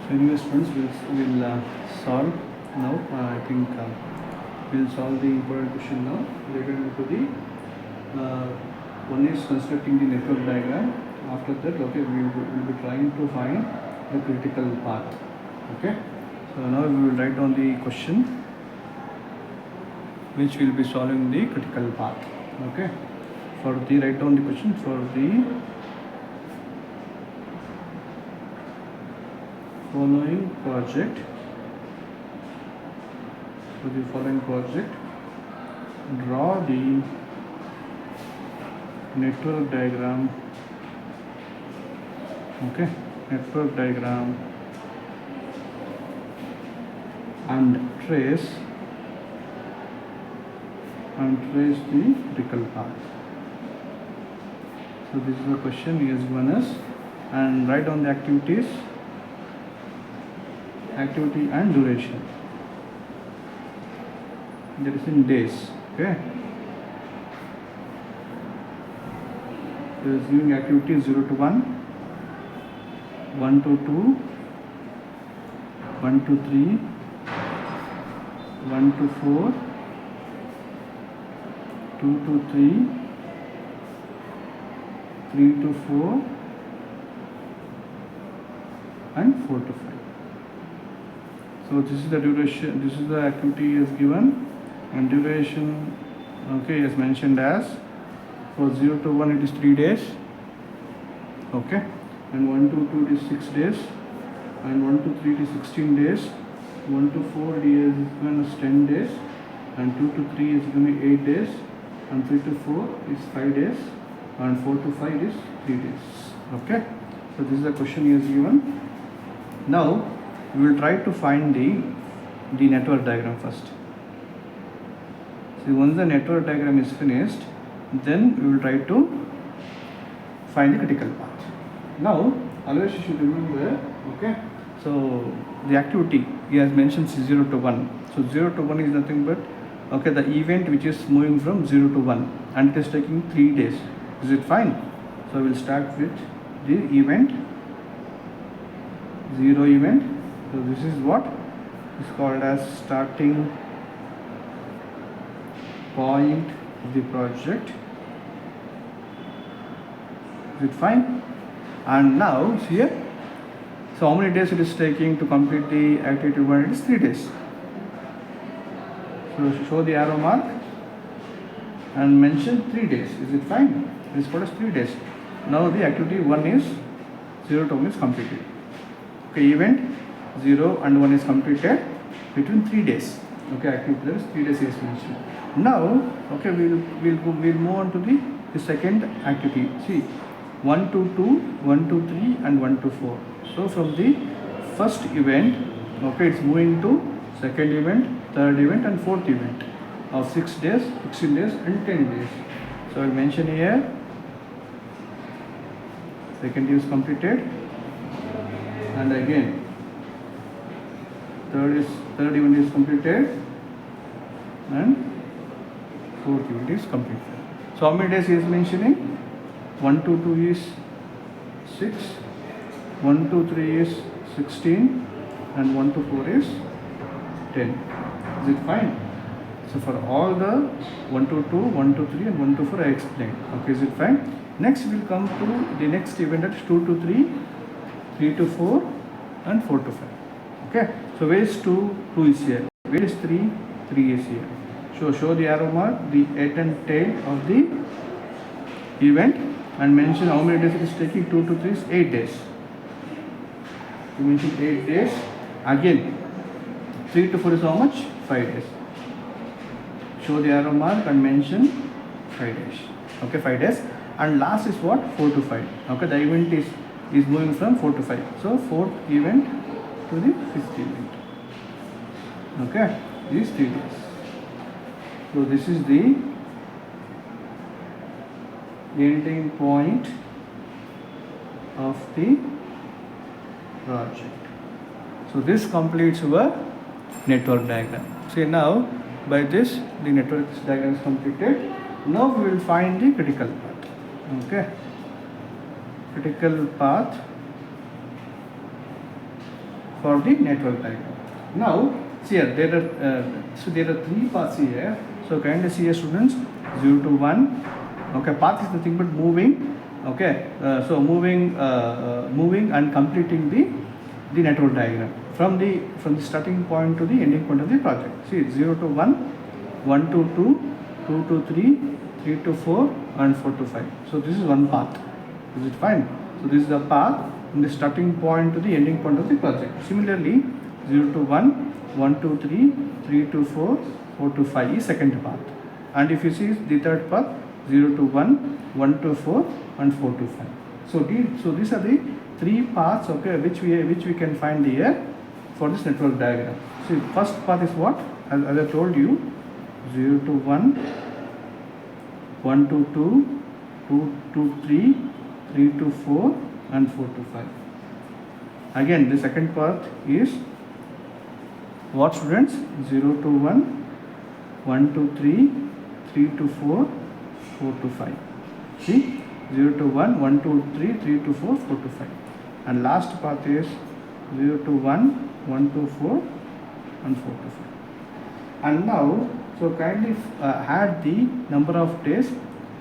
So anyways friends, we'll solve now. I think we'll solve the important question now related to the one is constructing the network diagram. After that, okay, we'll be trying to find the critical path. Okay, so now we will write down the question which will be solving the critical path. Okay, for the write down the question for the following project. For the following project, draw the network diagram. Okay, network diagram and trace the critical path. So this is the question he has given us, and write down the activity and duration. That is in days. Okay. There is giving activity 0 to 1, 1 to 2, 1 to 3, 1 to 4, 2 to 3, 3 to 4, and 4 to 5. So this is the duration, this is the activity is given, and duration, okay, is mentioned as for 0 to 1 it is 3 days, okay, and 1 to 2 it is 6 days, and 1 to 3 it is 16 days, 1 to 4 it is given as 10 days, and 2 to 3 is given 8 days, and 3 to 4 is 5 days, and 4 to 5 is 3 days. Okay, so this is the question he has given. Now we will try to find the network diagram first. So once the network diagram is finished, then we will try to find the critical path. Now always you should remember, okay, so the activity he has mentioned 0 to 1. So 0 to 1 is nothing but, okay, the event which is moving from 0 to 1 and it is taking 3 days. Is it fine? So we will start with the event 0 event. So this is what is called as starting point of the project. Is it fine? And now here, so how many days it is taking to complete the activity 1? It is 3 days. So show the arrow mark and mention 3 days. Is it fine? It is called as 3 days. Now the activity 1 is 0 to 1 is completed. Okay, event 0 and 1 is completed between 3 days. Okay, activity there is 3 days is mentioned. Now, okay, we'll move on to the second activity. See, 1 to 2, 1 to 3, and 1 to 4. So from the first event, okay, it's moving to second event, third event, and fourth event of 6 days, 16 days, and 10 days. So I'll mention here second is completed, and again third event is completed, and fourth event is completed. So how many days he is mentioning? 1 to 2 is 6, 1 to 3 is 16, and 1 to 4 is 10. Is it fine? So for all the 1 to 2, 1 to 3, and 1 to 4 I explained. Okay, is it fine? Next we will come to the next event, that is 2 to 3, 3 to 4, and 4 to 5. Okay, so where is 2? 2 is here. Where is 3? 3 is here. So show the arrow mark, the head and tail of the event, and mention how many days it is taking. 2 to 3 is 8 days. You mention 8 days. Again 3 to 4 is how much? 5 days. Show the arrow mark and mention 5 days. Okay, 5 days. And last is what? 4 to 5. Okay, the event is moving from 4 to 5. So fourth event to the fifth event. Okay, these 3 days. So this is the ending point of the project. So this completes our network diagram. See, now by this the network diagram is completed. Now we will find the critical path. Okay, critical path for the network diagram. Now, see here, there are three paths here. So kindly see here, students, 0 to 1. Okay, path is nothing but moving. Okay, so moving and completing the network diagram from the starting point to the ending point of the project. See, 0 to 1, 1 to 2, 2 to 3, 3 to 4, and 4 to 5. So this is one path. Is it fine? So this is the path from the starting point to the ending point of the project. Similarly, 0 to 1, 1 to 3, 3 to 4, 4 to 5 is second path. And if you see the third path, 0 to 1, 1 to 4, and 4 to 5. So these are the three paths, okay, which we can find here for this network diagram. See, first path is what? As I told you, 0 to 1, 1 to 2, 2 to 3, 3 to 4, and 4 to 5. Again, the second path is what, students? 0 to 1, 1 to 3, 3 to 4, 4 to 5. See, 0 to 1, 1 to 3, 3 to 4, 4 to 5. And last path is 0 to 1, 1 to 4, and 4 to 5. And now, so kindly add the number of days,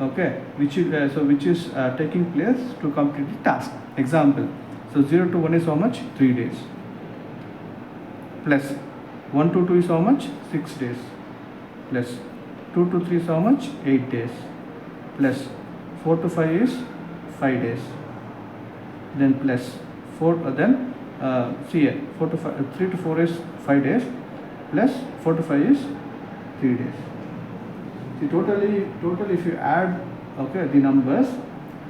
okay, which is taking place to complete the task. Example, so 0 to 1 is how much? 3 days. Plus 1 to 2 is how much? 6 days. Plus 2 to 3 is how much? 8 days. Plus 4 to 5 is 5 days. Then plus 4, see here, 4 to 5, 3 to 4 is 5 days. Plus 4 to 5 is 3 days. See, totally if you add, okay, the numbers,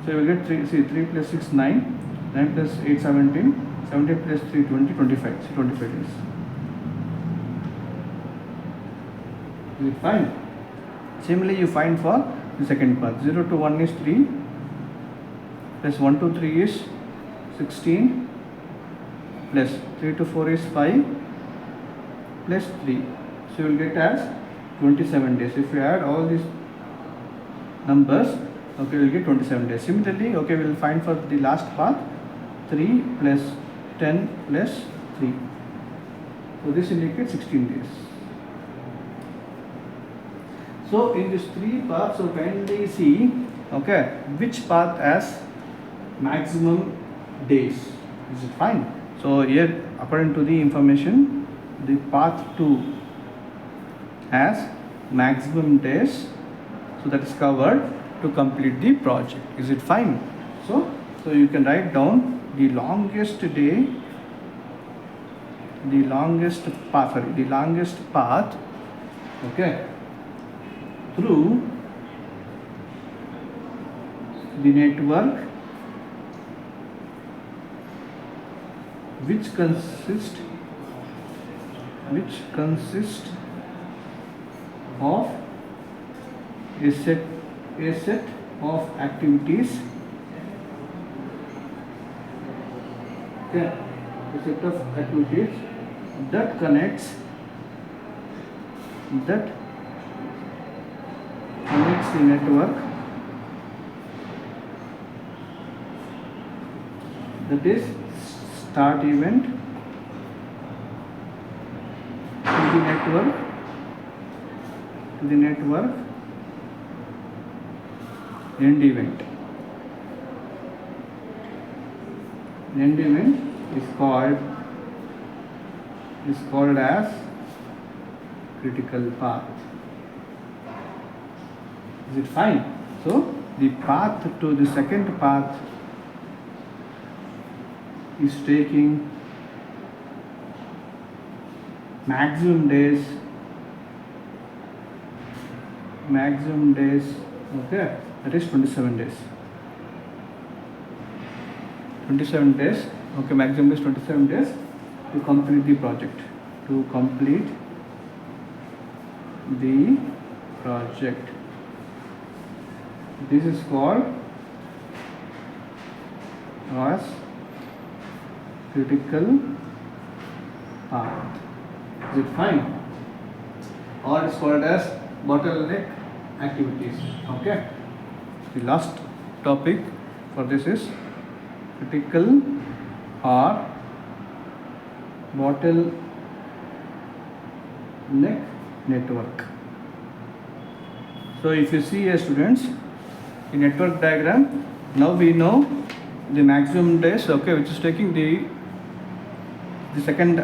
so you will get 3. See, 3 plus 6, 9. 9 plus 8, 17. 17 plus 3, 20, 25. See, 25 days. Is it fine? Similarly, you find for the second path. 0 to 1 is 3. Plus 1 to 3 is 16. Plus 3 to 4 is 5. Plus 3. So you will get as 27 days. If you add all these numbers, okay, we will get 27 days. Similarly, okay, we will find for the last path 3 plus 10 plus 3. So this indicates 16 days. So in these three paths, so kindly see, okay, which path has maximum days. Is it fine? So here, according to the information, the path 2 has maximum days, so that is covered to complete the project. Is it fine? So you can write down the longest day, the longest path, okay, through the network which consists of a set of activities, okay, a set of activities that connects the network, that is start event to the network end event. End event is called as critical path. Is it fine? So the path to the second path is taking maximum days, okay, that is 27 days. 27 days, okay, maximum is 27 days to complete the project. This is called as critical path. Is it fine? Or it's called as bottleneck activities. Okay. The last topic for this is critical or bottleneck network. So if you see here students, in network diagram, now we know the maximum days, okay, which is taking the second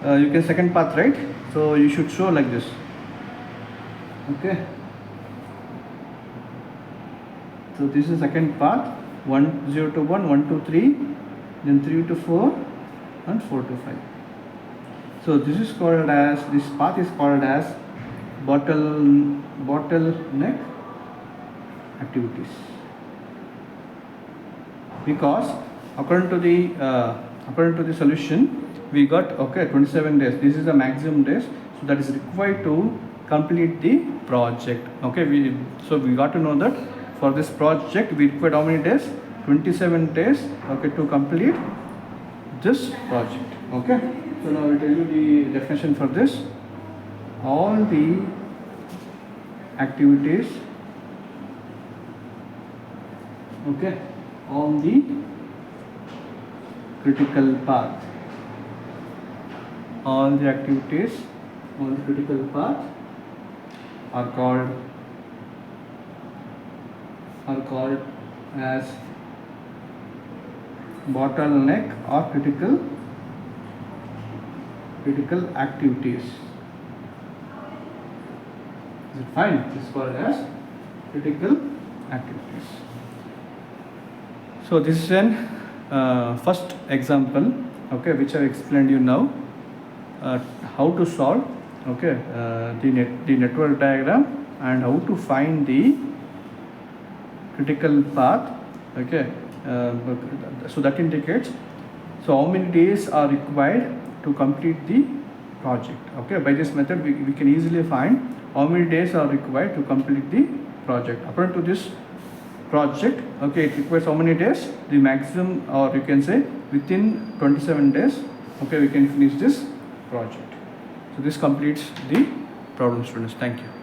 you can second path, right? So you should show like this, okay. So this is second path, 1 0 to 1, 1 to 3, then 3 to 4 and 4 to 5. So this is called as, this path is called as bottleneck activities, because according to the solution we got, okay, 27 days. This is the maximum days, so that is required to complete the project, okay. We got to know that for this project we required how many days? 27 days, okay, to complete this project, okay. So now I will tell you the definition for this. All the activities, okay, on the critical path, all the activities on the critical path are called as bottleneck or critical activities. Is it fine? It is called as critical activities. So this is an first example, okay, which I explained you now how to solve, okay, the network diagram and how to find the critical path, okay. So that indicates, so how many days are required to complete the project, okay. By this method we can easily find how many days are required to complete the project. According to this project, okay, it requires how many days? The maximum, or you can say within 27 days, okay, we can finish this project. So this completes the problem, students. Thank you.